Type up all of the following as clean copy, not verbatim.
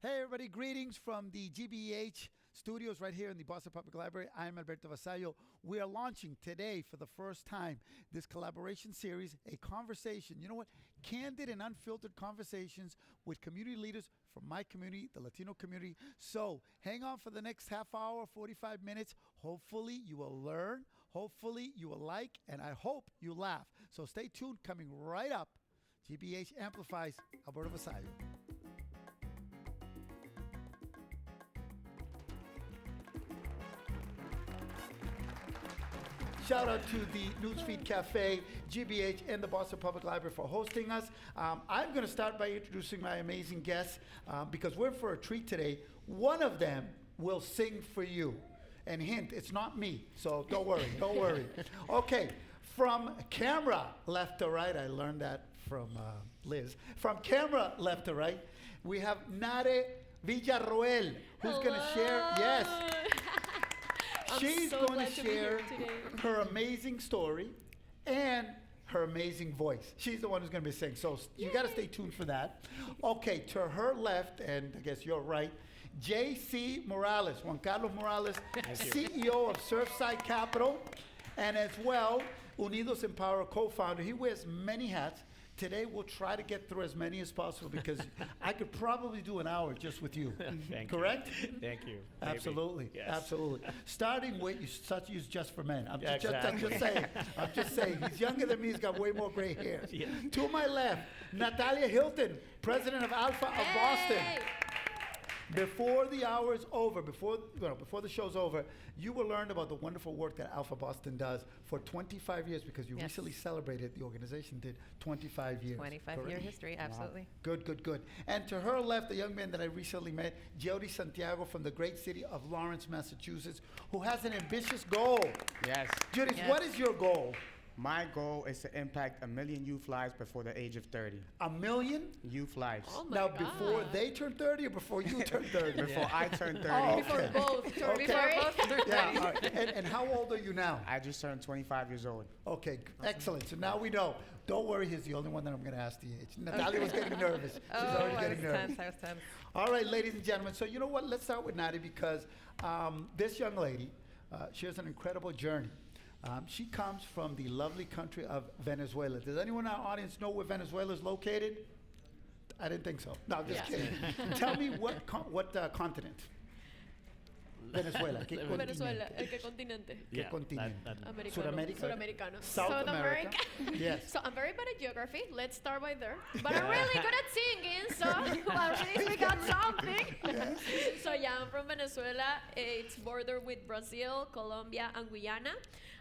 Hey, everybody, greetings from the GBH Studios right here in the Boston Public Library. I'm Alberto Vasallo. We are launching today for the first time this collaboration series, a conversation, you know what, candid and unfiltered conversations with community leaders from my community, the Latino community. So hang on for the next half hour, 45 minutes. Hopefully you will learn, hopefully you will like, and I hope you laugh. So stay tuned, coming right up, GBH Amplifies, Alberto Vasallo. Shout out to the Newsfeed Cafe, GBH, and the Boston Public Library for hosting us. I'm going to start by introducing my amazing guests because we're in for a treat today. One of them will sing for you. And hint, it's not me, so don't worry, don't worry. Okay, from camera left to right, I learned that from Liz. From camera left to right, we have Nare Villarroel, who's going to share, yes. She's so going to share her amazing story and her amazing voice. She's the one who's going to be singing. So you got to stay tuned for that. Okay, to her left, and I guess you're right, J.C. Morales, Juan Carlos Morales, CEO of Surfside Capital, and as well, Unidos In Power co-founder. He wears many hats. Today, we'll try to get through as many as possible because I could probably do an hour just with you. Correct? Thank you. Absolutely. Yes. Absolutely. Starting with, you such use just for men. I'm just Exactly. saying. I'm just saying. He's younger than me. He's got way more gray hair. Yeah. To my left, Natalia Hilton, president of ALPFA of Boston. Before the hour is over, before the show's over, you will learn about the wonderful work that ALPFA Boston does for 25 years because you recently celebrated, the organization did 25 years. 25-year history, absolutely. Wow. Good. And to her left, a young man that I recently met, Jeurys Santiago from the great city of Lawrence, Massachusetts, who has an ambitious goal. Yes. Jeurys, what is your goal? My goal is to impact 1 million youth lives before the age of 30. 1 million? Youth lives. Oh my Now, God. before they turn 30 or before you turn 30? Before I turn 30. Oh, Before okay. both. Before both. Yeah, all right. And how old are you now? I just turned 25 years old. Okay, excellent. So now we know. Don't worry, he's the only one that I'm going to ask the age. Natalia was getting nervous. She's already getting nervous. I was tense. All right, ladies and gentlemen. So you know what? Let's start with Natalia because this young lady, she has an incredible journey. She comes from the lovely country of Venezuela. Does anyone in our audience know where Venezuela is located? I didn't think so. No, I'm just kidding. Tell me what continent? Venezuela. ¿Qué Venezuela, continente? ¿el qué continente? ¿Qué continente? Americano. Sudamericano. South America. Yes. So I'm very bad at geography. Let's start by there. But I'm really good at singing, so at least we got something. So yeah, I'm from Venezuela. It's bordered with Brazil, Colombia, and Guyana.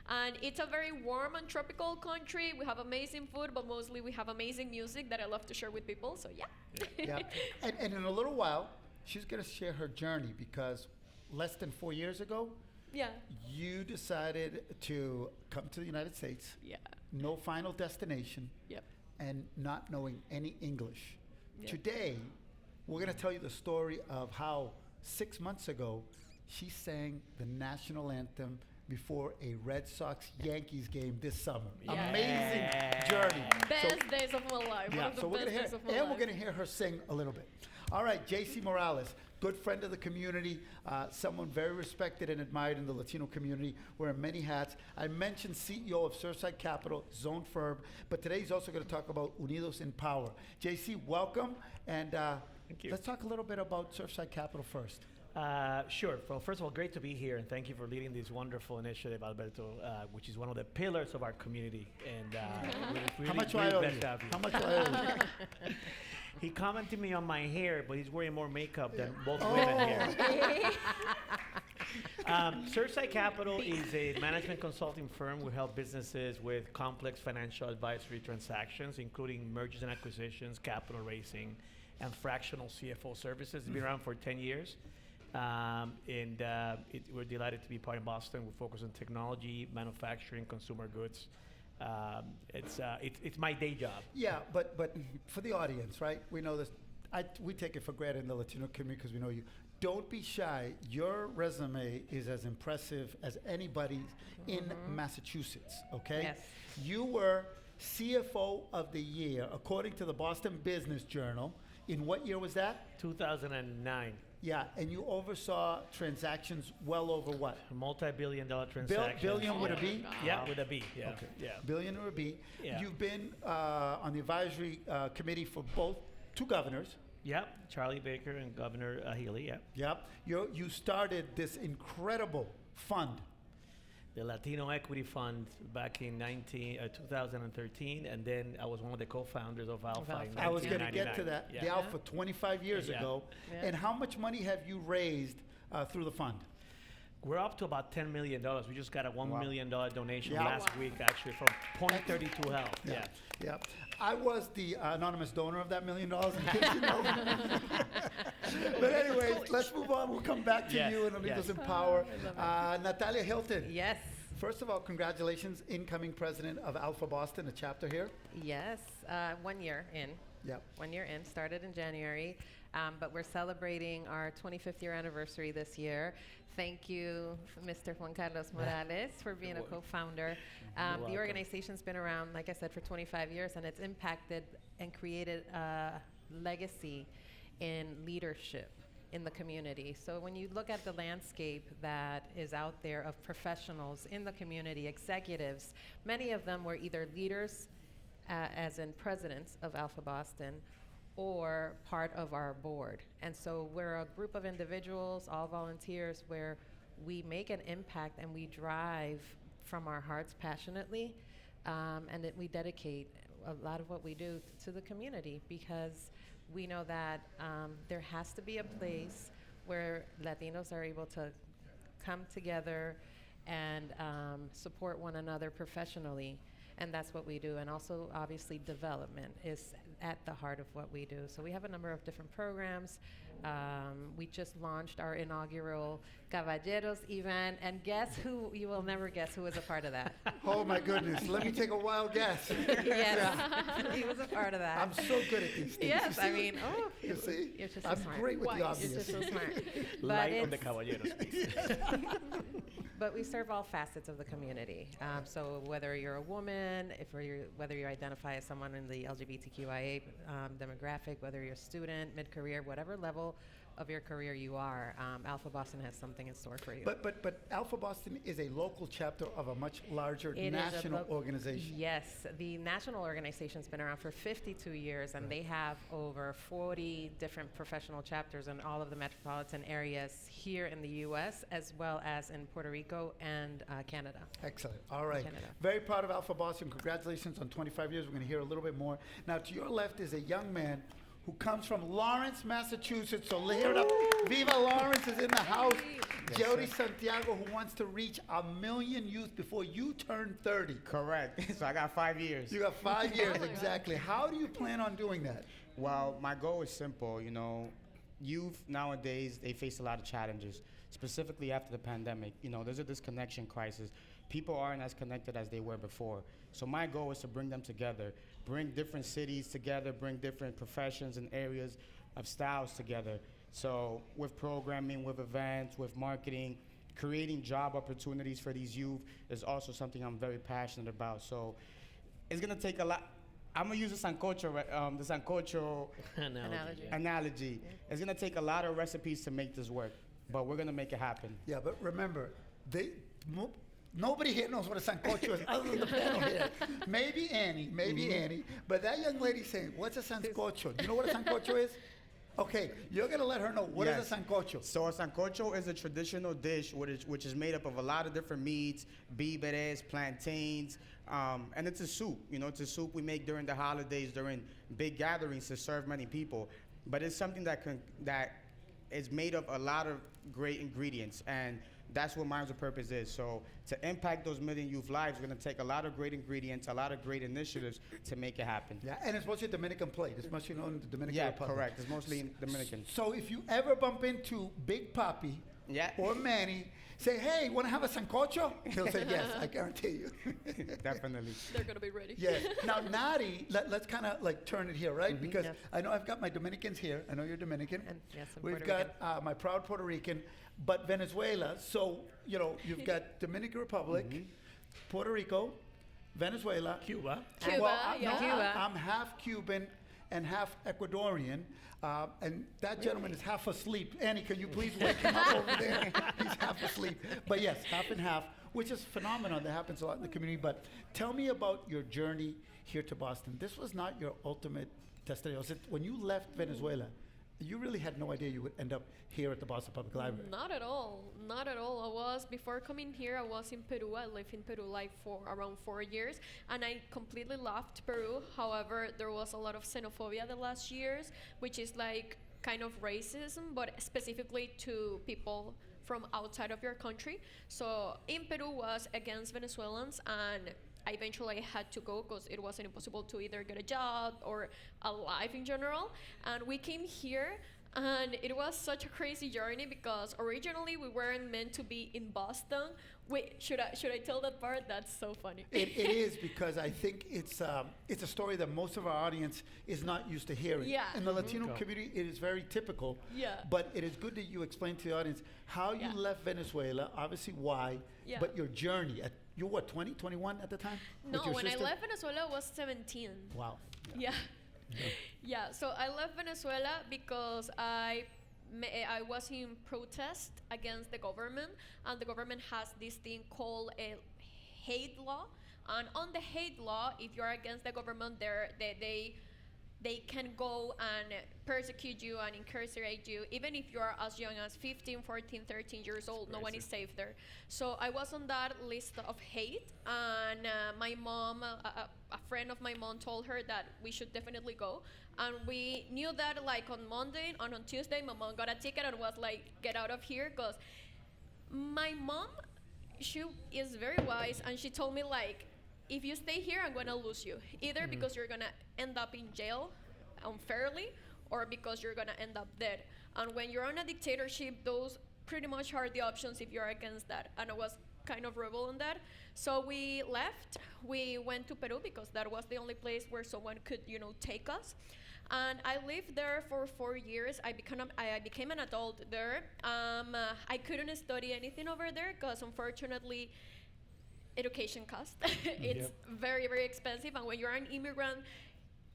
And it's a very warm and tropical country. We have amazing food, but mostly we have amazing music that I love to share with people. So yeah. Yeah. And in a little while, she's going to share her journey because less than 4 years ago, you decided to come to the United States. Yeah. No final destination. Yep. And not knowing any English. Yep. Today, we're going to tell you the story of how 6 months ago she sang the national anthem before a Red Sox-Yankees game this summer. Yeah. Amazing journey. Best days of my life. Yeah, One of the so we're best gonna hear, days of my and life. we're going to hear her sing a little bit. All right, J.C. Morales, good friend of the community, someone very respected and admired in the Latino community, wearing many hats. I mentioned CEO of Surfside Capital, Zone Firm, but today he's also going to talk about Unidos In Power. J.C., welcome, and Thank you. let's talk a little bit about Surfside Capital first. Sure. Well, first of all, great to be here, and thank you for leading this wonderful initiative, Alberto, which is one of the pillars of our community. And really, How much do I owe you? How much do I owe you? He commented me on my hair, but he's wearing more makeup than both women here. Surfside Capital is a management consulting firm. We help businesses with complex financial advisory transactions, including mergers and acquisitions, capital raising, and fractional CFO services. It's been around for 10 years. We're delighted to be part of Boston. We focus on technology, manufacturing, consumer goods. It's my day job. Yeah, but for the audience, right? We know this. We take it for granted in the Latino community because we know you. Don't be shy. Your resume is as impressive as anybody's in Massachusetts, okay? Yes. You were CFO of the year, according to the Boston Business Journal, In what year was that? 2009. Yeah, and you oversaw transactions well over what? Multi-billion-dollar transactions. Billion with a B? Yeah, with a B. Yeah. Okay. Yeah. Billion or a B. Yeah. You've been on the advisory committee for both two governors. Yep. Charlie Baker and Governor Healy. Yeah. Yep. You started this incredible fund. The Latino Equity Fund back in 2013, and then I was one of the co-founders of ALPFA in 1999. I was going to get to that. Yeah. The Alpha 25 years Yeah. ago. Yeah. And how much money have you raised through the fund? We're up to about $10 million. We just got a $1 million donation Yeah. last week, actually, from Point 32 Health. Yeah. Yeah. I was the anonymous donor of that $1 million, in case you know. But anyways, let's move on. We'll come back to Yes, you and Unidos yes. In Power. Natalia Hilton. Yes. First of all, congratulations, incoming president of ALPFA Boston, a chapter here. Yes. 1 year in. Yep. 1 year in. Started in January. But we're celebrating our 25th year anniversary this year. Thank you, Mr. Juan Carlos Morales, for being a co-founder. The organization's been around, like I said, for 25 years, and it's impacted and created a legacy in leadership in the community. So when you look at the landscape that is out there of professionals in the community, executives, many of them were either leaders, as in presidents of ALPFA Boston, or part of our board. And so we're a group of individuals, all volunteers, where we make an impact and we drive from our hearts passionately, and that we dedicate a lot of what we do to the community, because we know that there has to be a place where Latinos are able to come together and support one another professionally. And that's what we do. And also, obviously, development is at the heart of what we do. So we have a number of different programs. We just launched our inaugural Caballeros event. And guess who? You will never guess who was a part of that. Oh, my goodness. Let me take a wild guess. Yes, he was a part of that. I'm so good at these things. Yes, You I see? mean, You see? you're just so I'm smart. great with the You're obvious. just so smart. But Light on the it's- Caballeros, please. But we serve all facets of the community. So whether you're a woman, whether you identify as someone in the LGBTQIA demographic, whether you're a student, mid-career, whatever level of your career you are, ALPFA Boston has something in store for you. But ALPFA Boston is a local chapter of a much larger It is a national organization. Yes, the national organization's been around for 52 years, and they have over 40 different professional chapters in all of the metropolitan areas here in the U.S., as well as in Puerto Rico and Canada. Excellent. All right. Canada. Very proud of ALPFA Boston. Congratulations on 25 years. We're going to hear a little bit more. Now, to your left is a young man who comes from Lawrence, Massachusetts. So hear it up. Viva Lawrence is in the house. Jeurys Santiago, who wants to reach 1 million youth before you turn 30. Correct. So I got 5 years. You got 5 years, exactly. How do you plan on doing that? Well, my goal is simple. Youth nowadays, they face a lot of challenges, specifically after the pandemic. There's a disconnection crisis. People aren't as connected as they were before. So my goal is to bring them together, bring different cities together, bring different professions and areas of styles together. So with programming, with events, with marketing, creating job opportunities for these youth is also something I'm very passionate about. So it's gonna take a lot. I'm gonna use the sancocho analogy. It's gonna take a lot of recipes to make this work, but we're gonna make it happen. Yeah, but remember, nobody here knows what a sancocho is other than the panel here. Maybe Annie. But that young lady saying, what's a sancocho? Do you know what a sancocho is? Okay, you're going to let her know. What is a sancocho? So a sancocho is a traditional dish which is made up of a lot of different meats, víveres, plantains, and it's a soup. It's a soup we make during the holidays, during big gatherings to serve many people. But it's something that is made of a lot of great ingredients, and that's what Minds with Purpose is. So to impact those million youth lives, we're going to take a lot of great ingredients, a lot of great initiatives to make it happen. Yeah, and it's mostly Dominican plate. It's mostly known in the Dominican Republic. Yeah, correct. It's mostly Dominican. So if you ever bump into Big Papi or Manny, say, hey, want to have a sancocho? He'll say, yes, I guarantee you. Definitely. They're going to be ready. Yes. Now, Nari, let's kind of like turn it here, right? Because Yes. I know I've got my Dominicans here. I know you're Dominican. And yes, I'm We've Puerto got my proud Puerto Rican, but Venezuela. So, you've got Dominican Republic, Puerto Rico, Venezuela. Cuba. Cuba, Well, no, yeah. Cuba. I'm half Cuban and half Ecuadorian. And that gentleman is half asleep. Annie, can you please wake him up over there? He's half asleep. But yes, half and half, which is a phenomenon that happens a lot in the community. But tell me about your journey here to Boston. This was not your ultimate destination. When you left Venezuela, you really had no idea you would end up here at the Boston Public Library. Not at all. Not at all. Before coming here, I was in Peru. I lived in Peru like for around 4 years, and I completely loved Peru. However, there was a lot of xenophobia the last years, which is like kind of racism, but specifically to people from outside of your country. So in Peru was against Venezuelans, and I eventually had to go because it wasn't impossible to either get a job or a life in general. And we came here, and it was such a crazy journey because originally we weren't meant to be in Boston. Wait, should I tell that part? That's so funny. It is, because I think it's a story that most of our audience is not used to hearing. Yeah. In the Latino community, it is very typical. Yeah. But it is good that you explain to the audience how you left Venezuela, obviously why, but your journey. You were what, 20, 21 at the time? No, when I left Venezuela, I was 17. Wow. Yeah. Yeah, so I left Venezuela because I was in protest against the government, and the government has this thing called a hate law. And on the hate law, if you're against the government, they can go and persecute you and incarcerate you, even if you're as young as 15, 14, 13 years old. No one is safe there. So I was on that list of hate, and my mom, a friend of my mom told her that we should definitely go. And we knew that like on Monday and on Tuesday, my mom got a ticket and was like, get out of here, because my mom, she is very wise, and she told me like, if you stay here, I'm gonna lose you. Either because you're gonna end up in jail unfairly, or because you're gonna end up dead. And when you're on a dictatorship, those pretty much are the options if you're against that. And I was kind of rebel on that. So we left. We went to Peru because that was the only place where someone could, take us. And I lived there for 4 years. I became an adult there. I couldn't study anything over there because unfortunately, education costs. It's very, very expensive. And when you're an immigrant,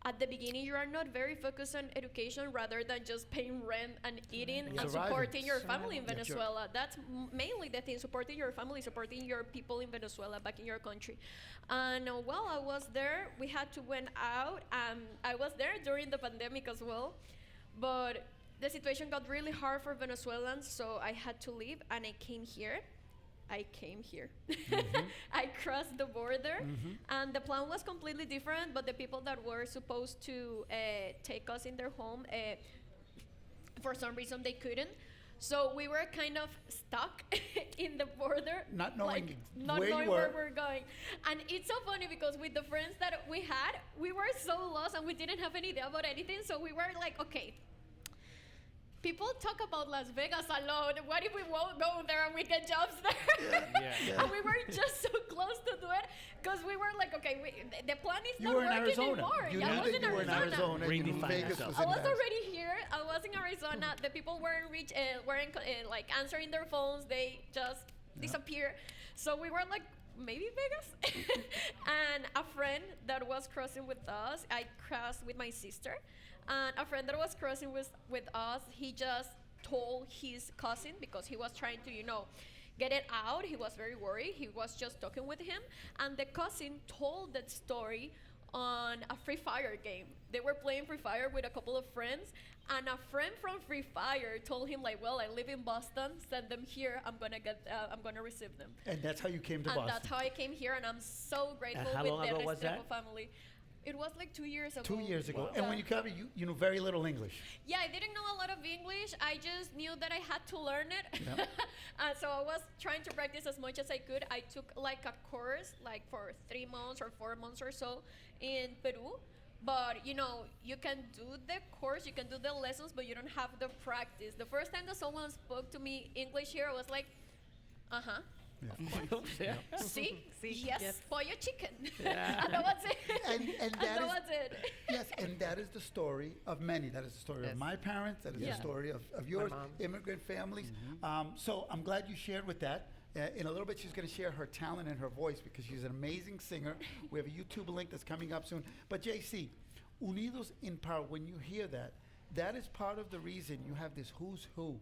at the beginning, you are not very focused on education rather than just paying rent and eating and supporting your family in Venezuela. That's mainly the thing, supporting your family, supporting your people in Venezuela, back in your country. And well, I was there. We had to went out. I was there during the pandemic as well. But the situation got really hard for Venezuelans, so I had to leave, and I came here. I crossed the border, and the plan was completely different, but the people that were supposed to take us in their home, for some reason they couldn't. So we were kind of stuck in the border, not knowing where we're going. And it's so funny because with the friends that we had, we were so lost and we didn't have any idea about anything. So we were like, okay, people talk about Las Vegas a lot. What if we won't go there and we get jobs there? And we were just so close to do it because we were like, okay, the plan is not working anymore. You knew that you were in Arizona. Vegas was I was already here. I was in Arizona. The people weren't like answering their phones. They just disappear. So we were like, maybe Vegas. And a friend that was crossing with us, I crossed with my sister. And a friend that was crossing with us, he just told his cousin, because he was trying to, get it out. He was very worried. He was just talking with him. And the cousin told that story on a Free Fire game. They were playing Free Fire with a couple of friends. And a friend from Free Fire told him, like, well, I live in Boston. Send them here. I'm gonna receive them. And that's how you came to Boston. And that's how I came here. And I'm so grateful how with long the ago was Restrepo that? family. It was like 2 years ago. 2 years ago. Wow. And when you came, you knew very little English. Yeah, I didn't know a lot of English. I just knew that I had to learn it. Yep. So I was trying to practice as much as I could. I took like a course like for 3 months or 4 months or so in Peru. But, you can do the course, you can do the lessons, but you don't have the practice. The first time that someone spoke to me English here, I was like, uh-huh. Yeah. See? Yes. Pollo chicken. Yeah. And that was it. And that was it. Yes, and that is the story of many. That is the story of my parents. That is the story of yours, immigrant families. So I'm glad you shared with that. In a little bit, she's going to share her talent and her voice because she's an amazing singer. We have a YouTube link that's coming up soon. But JC, Unidos in Power, when you hear that, that is part of the reason you have this who's who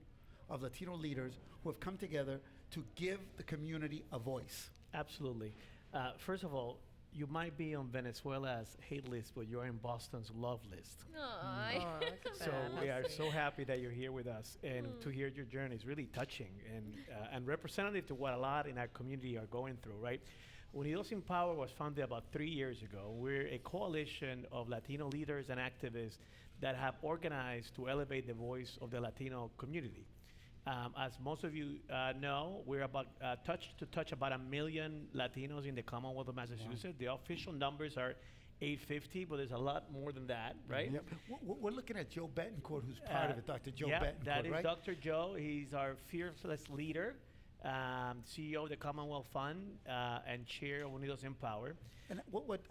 of Latino leaders who have come together to give the community a voice. Absolutely. First of all, you might be on Venezuela's hate list, but you're in Boston's love list. Aw. Oh, look at So that. we are so happy that you're here with us, and to hear your journey is really touching and representative to what a lot in our community are going through, right? Unidos in Power was founded about 3 years ago. We're a coalition of Latino leaders and activists that have organized to elevate the voice of the Latino community. As most of you know, we're about touch about 1 million Latinos in the Commonwealth of Massachusetts. The official numbers are 850, but there's a lot more than that, right? Yep. We're looking at Joe Betancourt, who's part of it, Dr. Joe yeah, Betancourt, that is right? Dr. Joe. He's our fearless leader, CEO of the Commonwealth Fund, and chair of Unidos in Power. And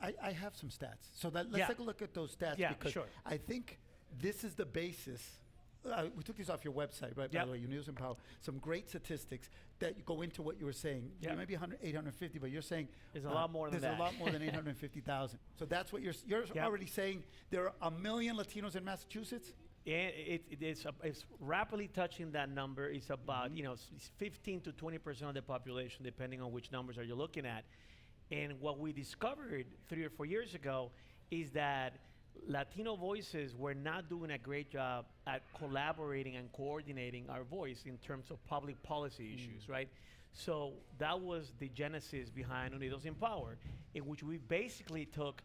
I have some stats. So let's Yeah. take a look at those stats, Yeah, because sure. I think this is the basis. We took these off your website, right? By Yep. the way, Unidos in Power. Some great statistics that go into what you were saying. Yep. Maybe 850, but you're saying There's a lot more than there's that. a lot more than 850,000. So that's what you're Yep. already saying. There are 1 million Latinos in Massachusetts. And it's rapidly touching that number. It's about 15 to 20% of the population, depending on which numbers are you looking at. And what we discovered 3 or 4 years ago is that Latino voices were not doing a great job at collaborating and coordinating our voice in terms of public policy issues, right? So that was the genesis behind Unidos in Power, in which we basically took,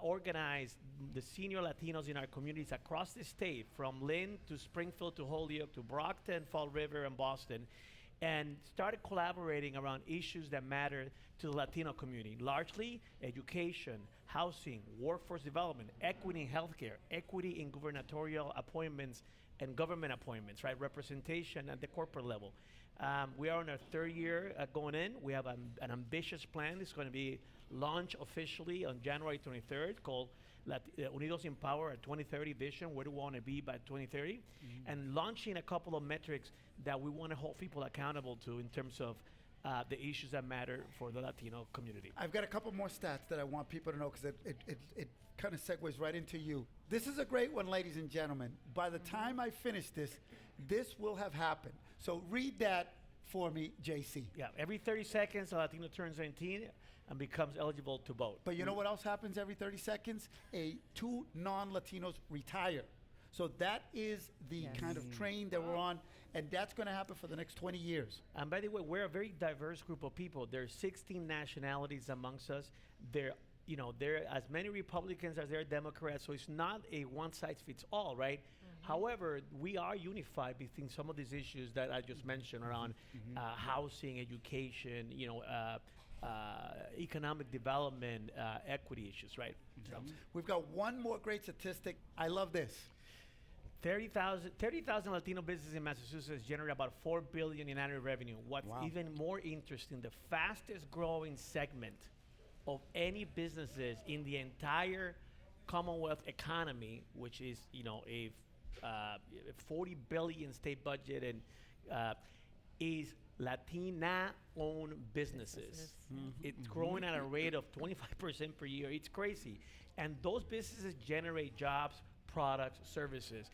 organized the senior Latinos in our communities across the state, from Lynn to Springfield to Holyoke to Brockton, Fall River, and Boston, and started collaborating around issues that matter to the Latino community, largely education, housing, workforce development, equity in healthcare, equity in gubernatorial appointments and government appointments, right? Representation at the corporate level. We are on our 3rd year going in. We have an ambitious plan. It's going to be launched officially on January 23rd, called Unidos in Power, a 2030 vision. Where do we want to be by 2030? And launching a couple of metrics that we want to hold people accountable to in terms of the issues that matter for the Latino community. I've got a couple more stats that I want people to know, because it kind of segues right into you. This is a great one, ladies and gentlemen. By the time I finish this, this will have happened. So read that for me, JC. Yeah, every 30 seconds, a Latino turns 18 and becomes eligible to vote. But you know what else happens every 30 seconds? 2 non-Latinos retire. So that is the Yes. kind of train that we're on, and that's going to happen for the next 20 years. And by the way, we're a very diverse group of people. There's 16 nationalities amongst us. There are as many Republicans as there are Democrats, so it's not a one-size-fits-all, right? However, we are unified between some of these issues that I just mentioned around housing, education, economic development, equity issues, right? So, We've got one more great statistic. I love this. 30,000 Latino businesses in Massachusetts generate about $4 billion in annual revenue. What's Wow. even more interesting, the fastest growing segment of any businesses in the entire Commonwealth economy, which is a 40 billion state budget, and is Latina-owned businesses. It's growing at a rate of 25% per year. It's crazy. And those businesses generate jobs, products, services.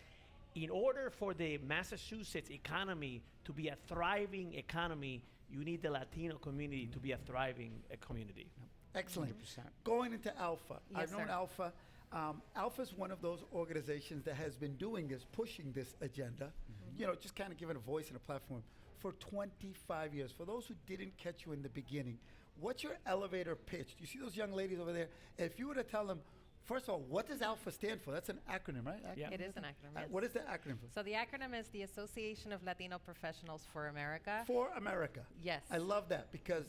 In order for the Massachusetts economy to be a thriving economy, you need the Latino community to be a thriving community. Excellent. 100%. Going into ALPFA. Yes, I've known sir. ALPFA. ALPFA is one of those organizations that has been doing this, pushing this agenda, just kind of giving a voice and a platform for 25 years. For those who didn't catch you in the beginning, what's your elevator pitch? You see those young ladies over there? If you were to tell them, first of all, what does ALPFA stand for? That's an acronym, right? Yeah. It is an acronym. Yes. What is the acronym for? So the acronym is the Association of Latino Professionals for America. For America. Yes. I love that, because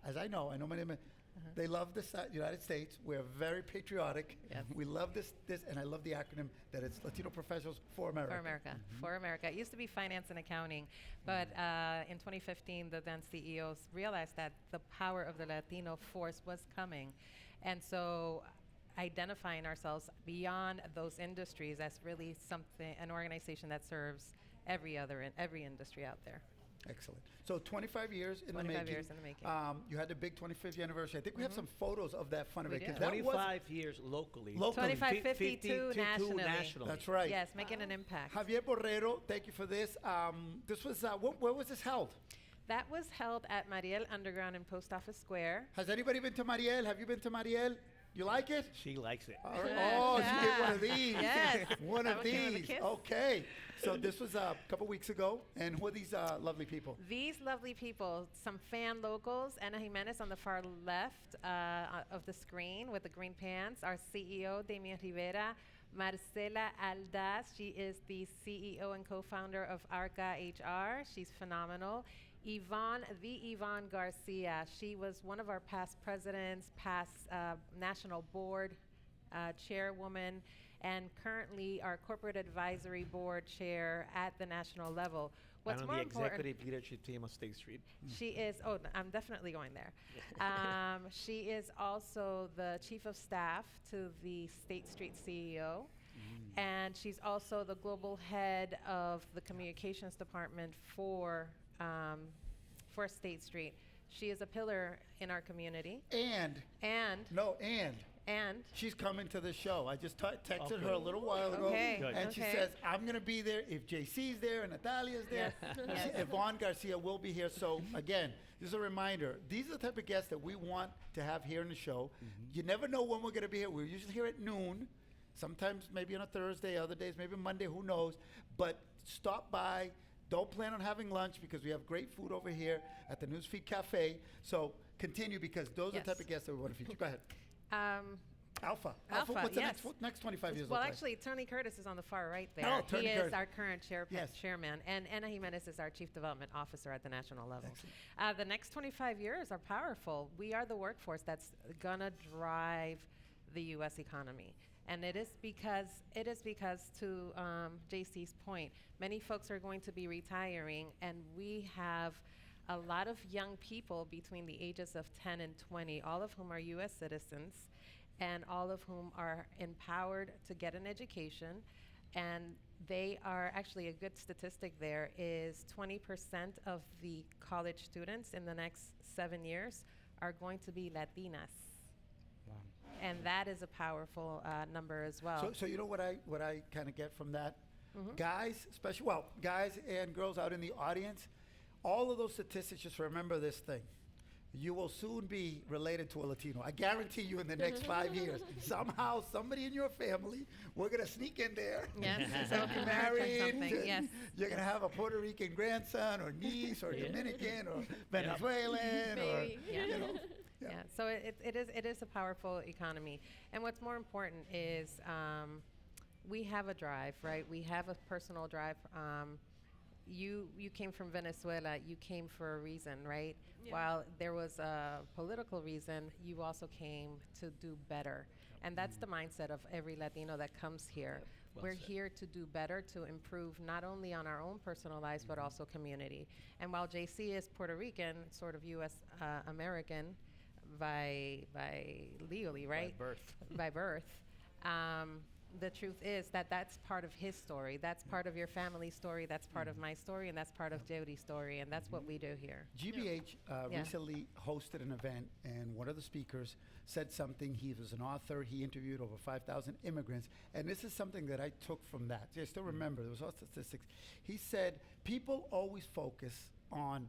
as I know my name, they love the United States. We're very patriotic. Yes. We love this, and I love the acronym that it's Latino Professionals for America. For America. For America. It used to be finance and accounting, but in 2015, the then CEOs realized that the power of the Latino force was coming. And so identifying ourselves beyond those industries as really an organization that serves every industry out there. Excellent. So 25 years in the 25 making. years in the making. You had the big 25th anniversary. I think we have some photos of that fun of We it. 'cause do. that was- 25 years locally. Locally. 25, 52 52 nationally. That's right. Yes, making an impact. Javier Borrero, thank you for this. This was, where was this held? That was held at Mariel Underground in Post Office Square. Has anybody been to Mariel? Have you been to Mariel? You like it? She likes it. All right. Oh, she did one of these. Yes. One That of one came with a these. kiss. Okay. So this was a couple weeks ago. And who are these lovely people? These lovely people, some fan locals, Ana Jimenez on the far left of the screen with the green pants, our CEO, Damien Rivera, Marcela Aldaz, she is the CEO and co-founder of Arca HR. She's phenomenal. Yvonne Garcia, she was one of our past presidents, past national board chairwoman, and currently our corporate advisory board chair at the national level. What's and more on the important, executive leadership team of State Street. she is, I'm definitely going there. She is also the chief of staff to the State Street CEO. And she's also the global head of the communications department for State Street. She is a pillar in our community. And she's coming to the show. I just texted her a little while ago. Okay. Good. And she Okay. says, I'm going to be there if JC's there and Natalia's there. Yes. Yvonne Garcia will be here. So, again, this is a reminder. These are the type of guests that we want to have here in the show. You never know when we're going to be here. We're usually here at noon. Sometimes maybe on a Thursday, other days, maybe Monday, who knows. But stop by. Don't plan on having lunch because we have great food over here at the Newsfeed Cafe. So continue because those are the type Yes. of guests that we want to feature. Go ahead. Alpha. Alpha, What's the yes. next 25 years Well, look like? actually, Tony Curtis is on the far right there. Oh, Tony he Curtis. is our current Yes. chairman, and Ana Jimenez is our chief development officer at the national level. The next 25 years are powerful. We are the workforce that's gonna drive the U.S. economy. And it is because to JC's point, many folks are going to be retiring, and we have a lot of young people between the ages of 10 and 20, all of whom are U.S. citizens, and all of whom are empowered to get an education. And they are actually, a good statistic there is 20% of the college students in the next 7 years are going to be Latinas. Wow. And that is a powerful number as well. So you know what I kind of get from that? Guys, guys and girls out in the audience, all of those statistics, just remember this thing. You will soon be related to a Latino. I guarantee you in the next 5 years, somehow, somebody in your family, we're going to sneak in there. Yes, So so you're married. something, and yes. You're going to have a Puerto Rican grandson or niece or Dominican or Venezuelan or, Maybe. you know. Yeah. So it is a powerful economy. And what's more important is we have a drive, right? We have a personal drive. You came from Venezuela. You came for a reason, right? Yeah. While there was a political reason, you also came to do better. And that's the mindset of every Latino that comes here. Well We're said. here to do better, to improve not only on our own personal lives, but also community. And while JC is Puerto Rican, sort of U.S. American by legally, right? By birth. By birth. The truth is that that's part of his story. That's part of your family's story. That's part of my story, and that's part of Jeurys' story, and that's what we do here. GBH Yeah. recently hosted an event, and one of the speakers said something. He was an author. He interviewed over 5,000 immigrants, and this is something that I took from that. I still remember. There was all statistics. He said people always focus on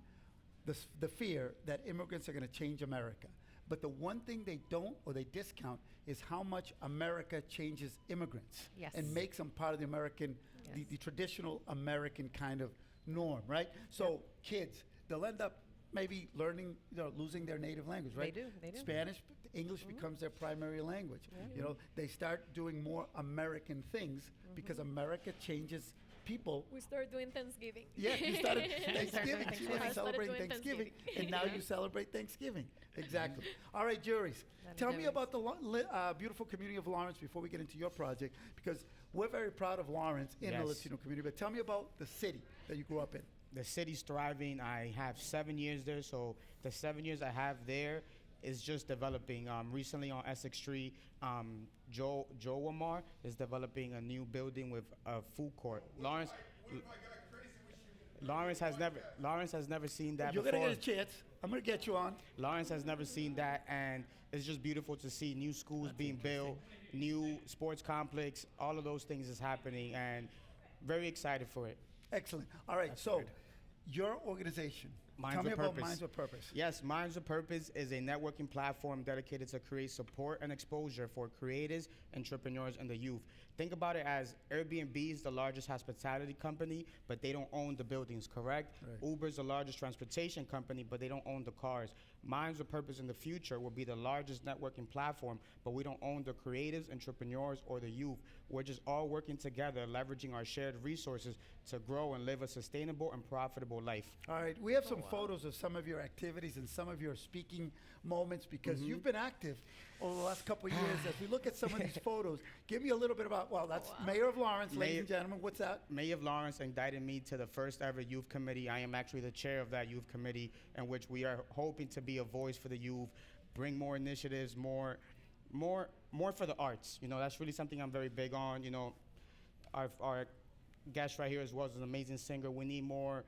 the fear that immigrants are going to change America. But the one thing they don't or they discount is how much America changes immigrants Yes. and makes them part of the American, Yes. the traditional American kind of norm, right? So kids, they'll end up maybe learning, losing their native language, right? They do. Spanish, English becomes their primary language. You know, they start doing more American things because America changes people. We started doing Thanksgiving. Yeah, you started Thanksgiving. She Thanksgiving. wasn't I started celebrating doing Thanksgiving, Thanksgiving. and now you celebrate Thanksgiving. Exactly. All right, Jeurys, That tell is me Jeurys. about the beautiful community of Lawrence before we get into your project, because we're very proud of Lawrence in the Yes. Latino community. But tell me about the city that you grew up in. The city's thriving. I have 7 years there, so the 7 years I have there is just developing. Recently on Essex Street, Joe Wamar is developing a new building with a food court. Lawrence has never seen that You're before. going to get a chance. I'm going to get you on. Lawrence has never seen that, and it's just beautiful to see new schools being built, new sports complex, all of those things is happening, and very excited for it. Excellent. All right, so your organization. Minds Tell me with about Purpose. Minds with Purpose. Yes, Minds with Purpose is a networking platform dedicated to create support and exposure for creators, entrepreneurs, and the youth. Think about it as Airbnb is the largest hospitality company, but they don't own the buildings, correct? Right. Uber's the largest transportation company, but they don't own the cars. Minds with Purpose in the future will be the largest networking platform, but we don't own the creatives, entrepreneurs, or the youth. We're just all working together, leveraging our shared resources to grow and live a sustainable and profitable life. All right, we have some photos of some of your activities and some of your speaking moments because you've been active over the last couple of years. As we look at some of these photos, give me a little bit about, well, that's Mayor of Lawrence, ladies and gentlemen. What's that? Mayor of Lawrence indicted me to the first ever youth committee. I am actually the chair of that youth committee, in which we are hoping to be a voice for the youth, bring more initiatives, more for the arts. You know, that's really something I'm very big on. You know, our guest right here as well is an amazing singer. We need more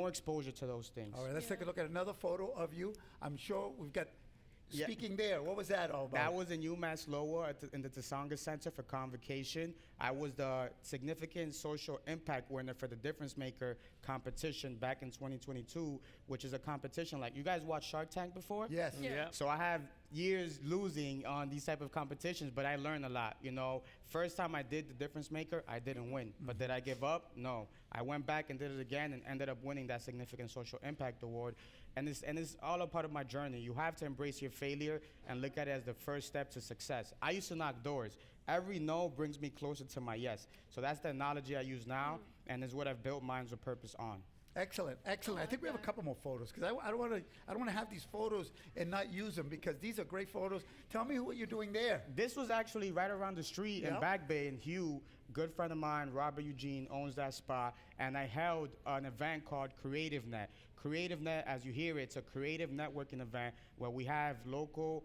exposure to those things. All right, let's take a look at another photo of you. I'm sure we've got speaking there. What was that all about? That was in UMass Lowell in the Tsonga Center for Convocation. I was the significant social impact winner for the Difference Maker competition back in 2022, which is a competition like, you guys watched Shark Tank before? Yes. Yeah. So I have years losing on these type of competitions, but I learned a lot. You know, first time I did the Difference Maker, I didn't win. But did I give up? No. I went back and did it again and ended up winning that significant social impact award. And it's all a part of my journey. You have to embrace your failure and look at it as the first step to success. I used to knock doors. Every no brings me closer to my yes. So that's the analogy I use now, and is what I've built Minds with Purpose on. Excellent, excellent. I think we have a couple more photos because I don't want to have these photos and not use them because these are great photos. Tell me what you're doing there. This was actually right around the street in Back Bay, and Hugh, good friend of mine, Robert Eugene, owns that spot, and I held an event called CreativeNet. CreativeNet, as you hear, it's a creative networking event where we have local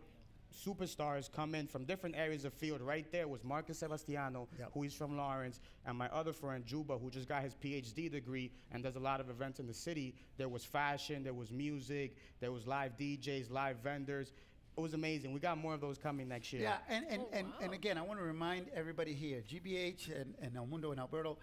superstars come in from different areas of field. Right there was Marcus Sebastiano, who is from Lawrence, and my other friend Juba, who just got his PhD degree and does a lot of events in the city. There was fashion, there was music, there was live DJs, live vendors. It was amazing. We got more of those coming next year. Yeah, and again, I want to remind everybody here, GBH and Mundo and Alberto,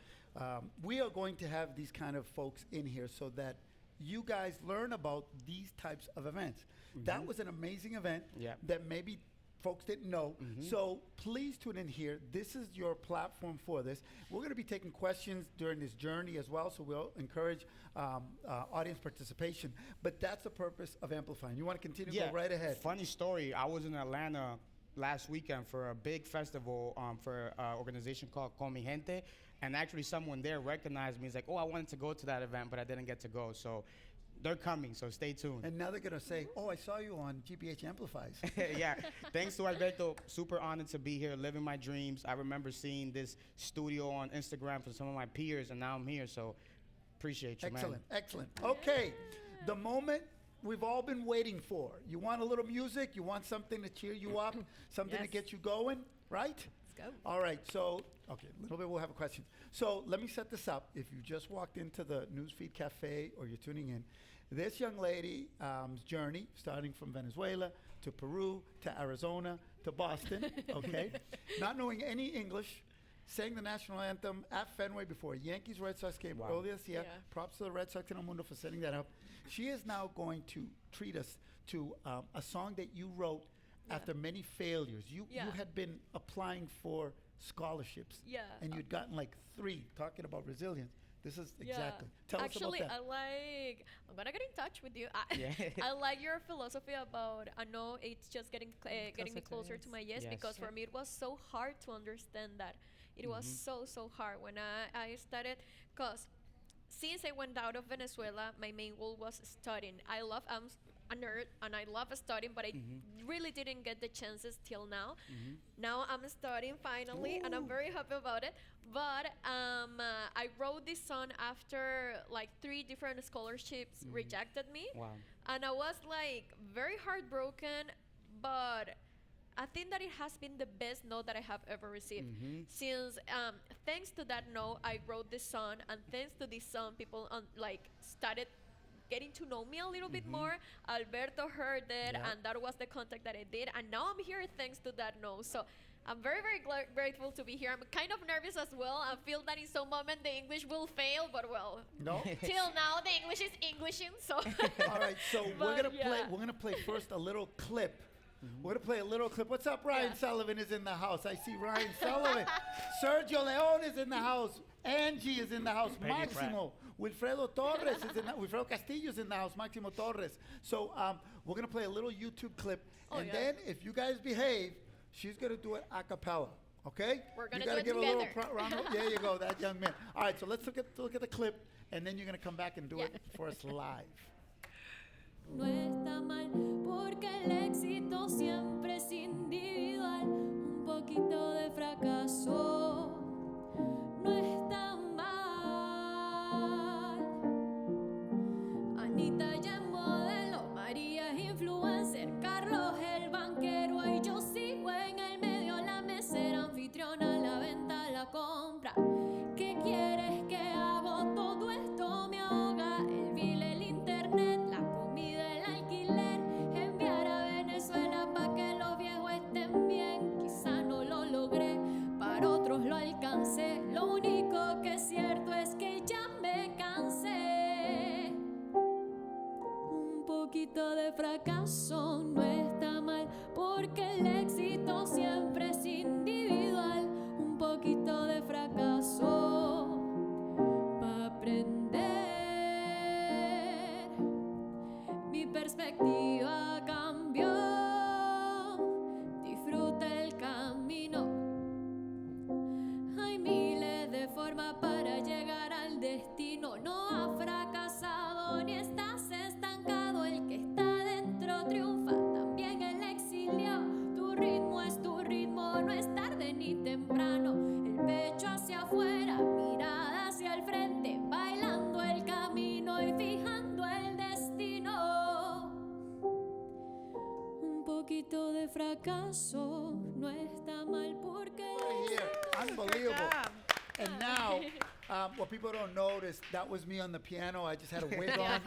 we are going to have these kind of folks in here so that you guys learn about these types of events. That was an amazing event that maybe folks didn't know. So please tune in here. This is your platform for this. We're going to be taking questions during this journey as well, so we'll encourage audience participation. But that's the purpose of Amplifying. You want to continue? Go right ahead. Funny story. I was in Atlanta last weekend for a big festival for an organization called Con Mi Gente, and actually someone there recognized me. He's like, oh, I wanted to go to that event, but I didn't get to go. So they're coming, so stay tuned. And now they're going to say, oh, I saw you on GBH Amplifies. Yeah, thanks to Alberto. Super honored to be here, living my dreams. I remember seeing this studio on Instagram from some of my peers, and now I'm here, so appreciate you, Excellent, man. excellent. Okay, the moment we've all been waiting for. You want a little music? You want something to cheer you up? Something to get you going, right? Let's go. All right, so, okay, a little bit we'll have a question. So let me set this up. If you just walked into the Newsfeed Cafe or you're tuning in, this young lady's journey, starting from Venezuela to Peru to Arizona to Boston, okay, not knowing any English, sang the national anthem at Fenway before a Yankees Red Sox game earlier this year. Yeah. Props to the Red Sox and Mundo for setting that up. She is now going to treat us to a song that you wrote after many failures. You had been applying for scholarships. Yeah. And you'd gotten like 3, talking about resilience. This is exactly. Tell Actually, us about that. I'm gonna get in touch with you. I like your philosophy about, I know it's just getting me closer to my yes, because for me it was so hard to understand that. It was so hard when I started, because since I went out of Venezuela, my main goal was studying. I'm a nerd and I love studying, but I really didn't get the chances till now. Now I'm studying finally, and I'm very happy about it. But I wrote this song after like 3 different scholarships rejected me. Wow. And I was like very heartbroken, but I think that it has been the best note that I have ever received. Since thanks to that note, I wrote this song, and thanks to this song, people started getting to know me a little bit more. Alberto heard it, and that was the contact that I did, and now I'm here thanks to that note. So I'm very, very grateful to be here. I'm kind of nervous as well. I feel that in some moment the English will fail, but no. Till now the English is Englishing. So all right, so we're gonna play first a little clip. We're gonna play a little clip. What's up? Ryan Sullivan is in the house. I see Ryan Sullivan. Sergio Leon is in the house. Angie is in the house. Maximo. Wilfredo Torres is in the Wilfredo Castillo is in the house. Maximo Torres. So we're gonna play a little YouTube clip, then if you guys behave, she's going to do it a cappella, okay? We're going to do it give together. A little round of, there you go, that young man. All right, so let's look at the clip, and then you're going to come back and do it for us live. No está mal porque el éxito siempre es individual, un poquito de fracaso no está mal. Anita ya es modelo, María es influencer, Carlos el banquero y yo sigo en el medio, la mesera anfitriona, la venta, la compra. ¿Qué quieres que hago? Todo esto me ahoga, el bill, el internet, la comida, el alquiler, enviar a Venezuela para que los viejos estén bien. Quizá no lo logré, para otros lo alcancé, lo único que es cierto es que ya me cansé. Un poquito de fracaso no está mal porque el éxito siempre es individual, un poquito de fracaso para aprender. Mi perspectiva cambió, disfruta el camino. Hay miles de formas para llegar al destino. No has fracasado ni estás estancado, el que está dentro triunfa, también el exilio. Tu ritmo es tu ritmo, no es tarde ni temprano. El pecho hacia afuera, mirada hacia el frente, bailando el camino y fijando el destino. Un poquito de fracaso no está mal porque Right here, unbelievable. And now, what people don't notice, that was me on the piano. I just had a wig on.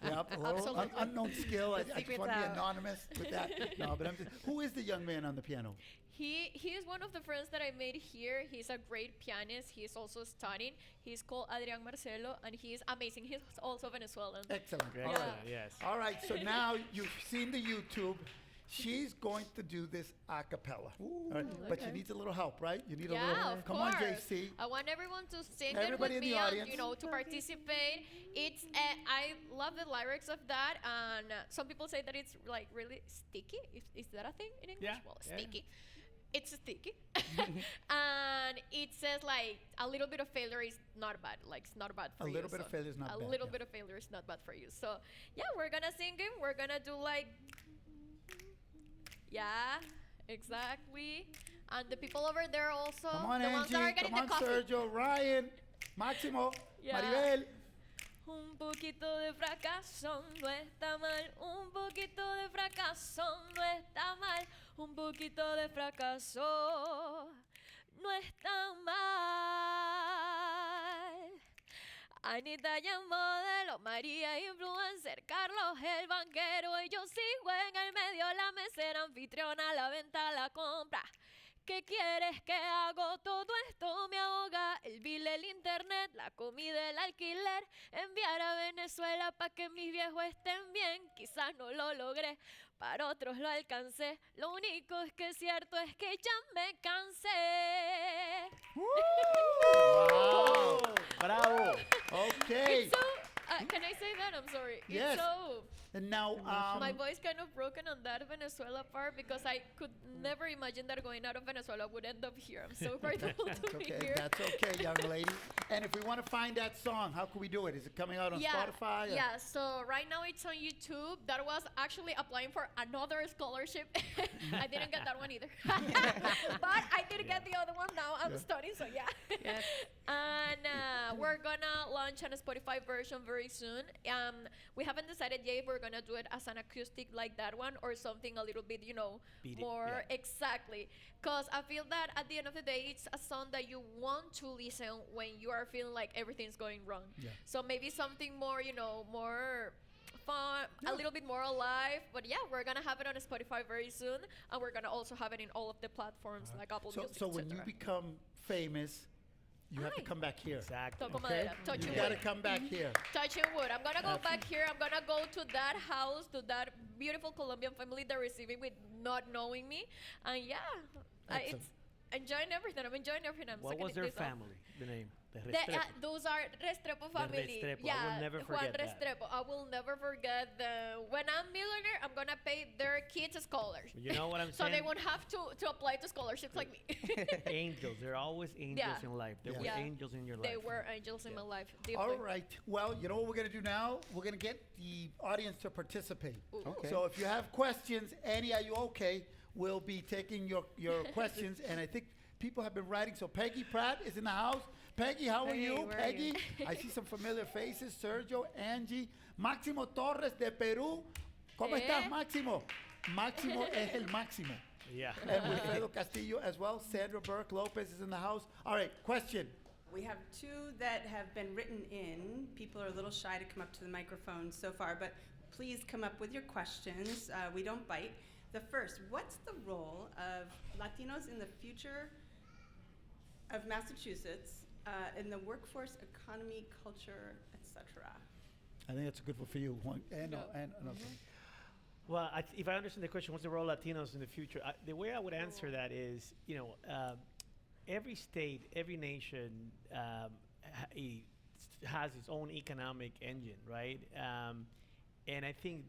A little unknown skill. I just want to be anonymous with that. No, but who is the young man on the piano? He is one of the friends that I made here. He's a great pianist. He's also studying. He's called Adrián Marcelo, and he's amazing. He's also Venezuelan. Excellent. Great. All right. Yes. All right, so now you've seen the YouTube. She's going to do this a cappella. All right, but she needs a little help, right? You need a little. Of Come course. on, JC. I want everyone to sing Everybody it in with the me audience. and, to participate. It's I love the lyrics of that, and some people say that it's like really sticky. Is that a thing in English? Yeah. Well, sticky. It's sticky. And it says like a little bit of failure is not bad. Like it's not bad for you. A little bit of failure is not bad. A little bit of failure is not bad for you. So yeah, we're gonna sing it. We're gonna do like exactly. And the people over there also. Come on, the ones that are Angie. getting Come on, the coffee. Sergio, Ryan, Máximo, Yeah. Maribel. Un poquito de fracaso no está mal, un poquito de fracaso no está mal, un poquito de fracaso no está mal. Anita ya es modelo, María influencer, Carlos el banquero y yo sigo en el medio, la mesera anfitriona, la venta, la compra. ¿Qué quieres que hago? Todo esto me ahoga, el bill, el internet, la comida, el alquiler, enviar a Venezuela para que mis viejos estén bien, quizás no lo logré, para otros lo alcancé, lo único es que es cierto es que ya me cansé. Wow. Bravo. Okay. It's so, can I say that? I'm sorry. Yes. It's so, And now, my voice kind of broken on that Venezuela part because I could never imagine that going out of Venezuela would end up here. I'm so grateful to be okay, here. that's okay, young lady. And if we want to find that song, how can we do it? Is it coming out on Spotify? or- Yeah, so right now it's on YouTube. That was actually applying for another scholarship. I didn't get that one either. But I did get the other one now. I'm studying, so yeah. Yes. And we're gonna launch a Spotify version very soon. We haven't decided yet if we're gonna do it as an acoustic like that one or something a little bit, Beat it, more yeah. exactly. Cause I feel that at the end of the day, it's a song that you want to listen when you are feeling like everything's going wrong. Yeah. So maybe something more, more fun, a little bit more alive. But yeah, we're gonna have it on Spotify very soon, and we're gonna also have it in all of the platforms like Apple Music. So when you etc. become famous, you have to Ay. come back here. Exactly. Toco Okay? madera, touch You wood. got to come back here. Touching wood. I'm gonna go back here. I'm gonna go to that house, to that beautiful Colombian family that received me with not knowing me, and yeah, Excellent. it's enjoying everything. I'm enjoying everything. I'm What sucking was their this up. family? The name? The The, Restrepo. those are Restrepo family. Restrepo. I Yeah, will never Juan forget that. Restrepo. I will never forget when I'm millionaire, I'm gonna pay their kids scholars. You know what I'm So saying? they won't have to apply to scholarships like me. Angels. There are always angels Yeah. in life. There were Yeah. angels in your life. They were angels in my life. Deeply. All right. Well, you know what we're going to do now? We're going to get the audience to participate. Okay. So if you have questions, Annie, are you okay? We'll be taking your questions, and I think people have been writing. So Peggy Pratt is in the house. Peggy, how are Hey, you? where are Peggy, you? I see some familiar faces. Sergio, Angie, Máximo Torres de Perú. ¿Cómo estás, Máximo? Máximo es el máximo. Yeah. And Wilfredo Castillo as well. Sandra Burke Lopez is in the house. All right, question. We have two that have been written in. People are a little shy to come up to the microphone so far, but please come up with your questions. We don't bite. The first, what's the role of Latinos in the future of Massachusetts in the workforce, economy, culture, etc.? I think that's a good one for you. Juan. And Well, if I understand the question, what's the role of Latinos in the future? The way I would answer that is, every state, every nation has its own economic engine, right? And I think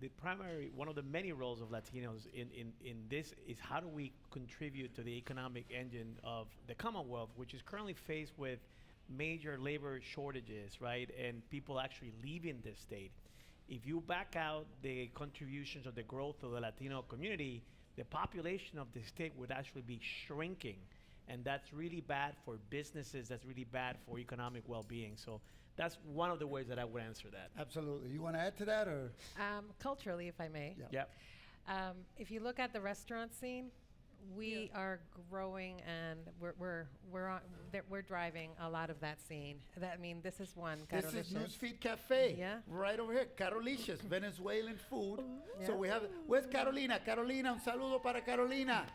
one of the many roles of Latinos in this is how do we contribute to the economic engine of the Commonwealth, which is currently faced with major labor shortages, right? And people actually leaving this state. If you back out the contributions of the growth of the Latino community, the population of the state would actually be shrinking. And that's really bad for businesses, that's really bad for economic well-being. So that's one of the ways that I would answer that. Absolutely. You want to add to that, or? Culturally, if I may. Yeah. Yep. If you look at the restaurant scene, we are growing, and we're driving a lot of that scene. This is one. This is Carolicious. Newsfeed Cafe. Yeah. Right over here. Carolicious, Venezuelan food. So Yeah. we have, where's Carolina? Carolina, un saludo para Carolina.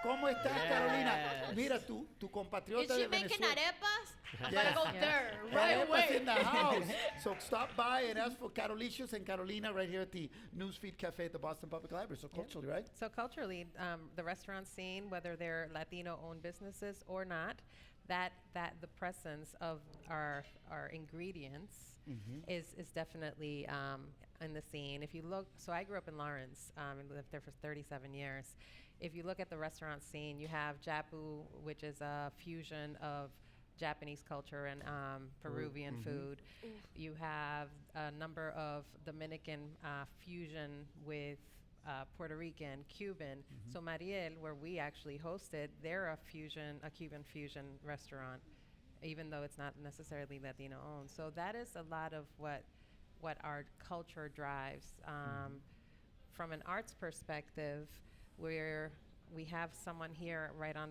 ¿Cómo estás, Carolina? Mira, tu compatriota Is she de making Venezuela. arepas? I Yeah. gotta go Yeah. there right Arepas away. in the house. So stop by and ask for Carolicious and Carolina right here at the Newsfeed Cafe at the Boston Public Library. So culturally, right? So culturally, the restaurant scene, whether they're Latino-owned businesses or not, that the presence of our ingredients is definitely in the scene. If you look, so I grew up in Lawrence and lived there for 37 years. If you look at the restaurant scene, you have Japu, which is a fusion of Japanese culture and Peruvian food. You have a number of Dominican fusion with Puerto Rican, Cuban. So Mariel, where we actually hosted, they're a Cuban fusion restaurant, even though it's not necessarily Latino owned. So that is a lot of what our culture drives. From an arts perspective, where we have someone here right on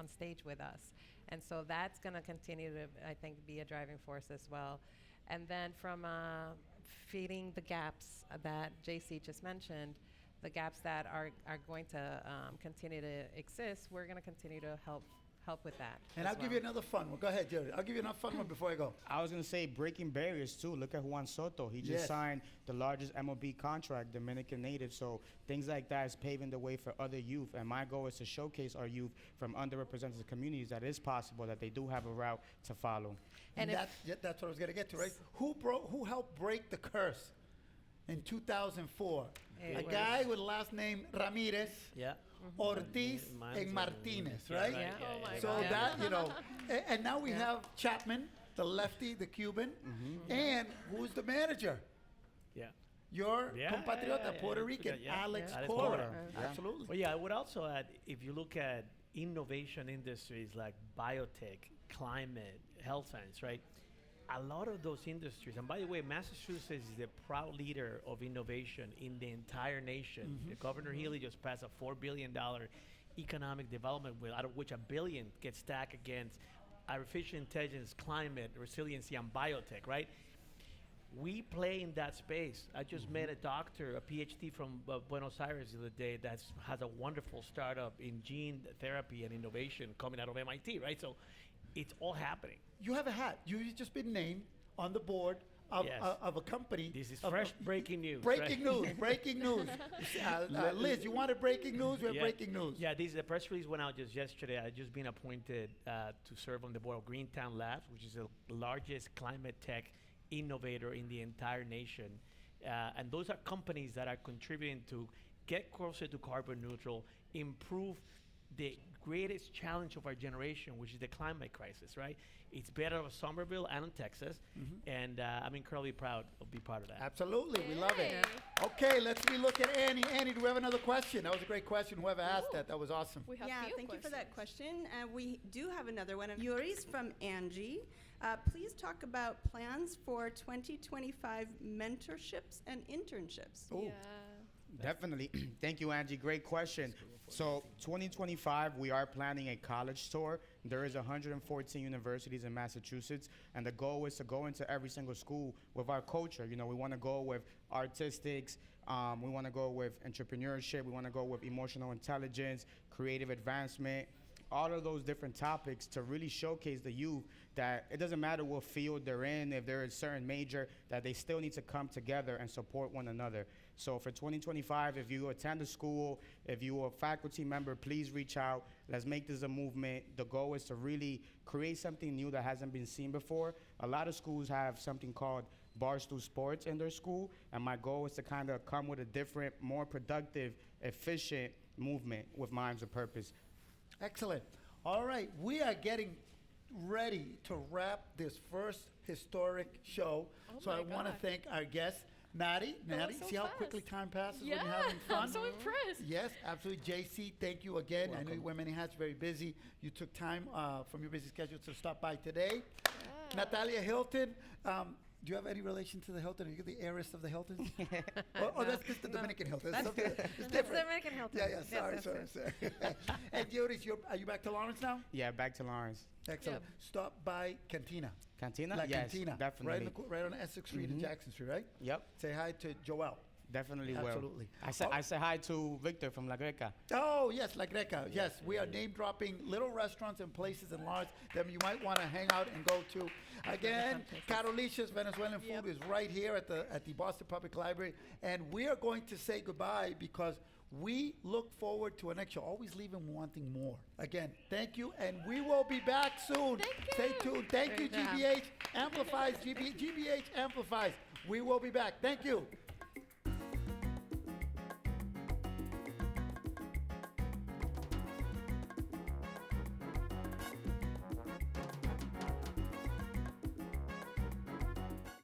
stage with us, and so that's going to continue to, I think, be a driving force as well. And then from feeding the gaps that JC just mentioned, the gaps that are going to continue to exist, we're going to continue to help with that. And as I'll give well. you another fun one. Go ahead, Jerry. I'll give you another fun one before I go. I was going to say breaking barriers too. Look at Juan Soto. He just Yes. signed the largest MLB contract, Dominican native. So things like that is paving the way for other youth. And my goal is to showcase our youth from underrepresented communities that it is possible, that they do have a route to follow. And That's what I was going to get to, right? Who helped break the curse in 2004? It A was- guy with the last name Ramirez, Yeah. Ortiz, Mine's and a- Martinez, yeah, right? Yeah. Oh my So God. that, and now we have Chapman, the lefty, the Cuban, and who's the manager? Yeah. Your Yeah, compatriota, yeah, yeah, Puerto yeah. Rican, Yeah. Alex Alex Cora. Cora. Yeah. Absolutely. Well, yeah, I would also add, if you look at innovation industries like biotech, climate, health science, right? A lot of those industries, and by the way, Massachusetts is the proud leader of innovation in the entire nation. The Governor Healy just passed a $4 billion economic development bill, out of which $1 billion gets stacked against artificial intelligence, climate, resiliency, and biotech, right? We play in that space. I just met a doctor, a PhD from Buenos Aires the other day that has a wonderful startup in gene therapy and innovation coming out of MIT, right? So it's all happening. You have a hat. You've just been named on the board of, Yes. Of a company. This is of- fresh of- breaking news. Breaking right? news, breaking news. Liz, you wanted breaking news? We have Yeah. breaking news. Yeah, the press release went out just yesterday. I just been appointed to serve on the board of Greentown Labs, which is the largest climate tech innovator in the entire nation. And those are companies that are contributing to get closer to carbon neutral, improve the greatest challenge of our generation, which is the climate crisis, right? It's better of Somerville and in Texas, and I'm incredibly proud of being part of that. Absolutely, we love it. Yay. Okay, let's relook at Annie. Annie, do we have another question? That was a great question. Whoever asked that was awesome. We have Yeah, few thank you for that questions. question. We do have another one. Jeurys from Angie. Please talk about plans for 2025 mentorships and internships. Ooh. Yeah. Definitely. Thank you, Angie. Great question. So 2025, we are planning a college tour. There is 114 universities in Massachusetts, and the goal is to go into every single school with our culture. You know, we want to go with artistics, we want to go with entrepreneurship, we want to go with emotional intelligence, creative advancement, all of those different topics to really showcase the youth that it doesn't matter what field they're in, if they're a certain major, that they still need to come together and support one another. So for 2025, if you attend a school, if you're a faculty member, please reach out. Let's make this a movement. The goal is to really create something new that hasn't been seen before. A lot of schools have something called Barstool Sports in their school, and my goal is to kind of come with a different, more productive, efficient movement with minds of purpose. Excellent. All right, we are getting ready to wrap this first historic show. Oh So my I want to God. thank our guest, Natty. That Natty, was so see how fast. quickly time passes Yeah, when you're having fun? I'm so impressed. Yes, absolutely. JC, thank you again. I know Welcome. you wear many hats, very busy. You took time from your busy schedule to stop by today. Yeah. Natalia Hilton, do you have any relation to the Hilton? Are you the heiress of the Hiltons? Oh, that's just the Dominican Hilton. It's something- it's different. Dominican Hilton. Yeah, yeah, Yes, sorry, yes, sorry, yes. sorry. And Jeurys, are you back to Lawrence now? Yeah, back to Lawrence. Excellent. Stop by Cantina. Cantina? La Yes, Cantina. definitely. Right on Essex Street and Jackson Street, right? Yep, Say hi to Joel. definitely will. Absolutely. I say hi to Victor from La Greca. Oh, yes, La Greca. Yes, we are name dropping little restaurants and places in Lawrence that you might want to hang out and go to. Again, Carolicia's Venezuelan food is right here at the Boston Public Library. And we are going to say goodbye because we look forward to an next show. Always leaving wanting more. Again, thank you, and we will be back soon. Thank Stay you. tuned. Thank you, Great job. GBH Amplifies, GBH Amplifies. We will be back. Thank you.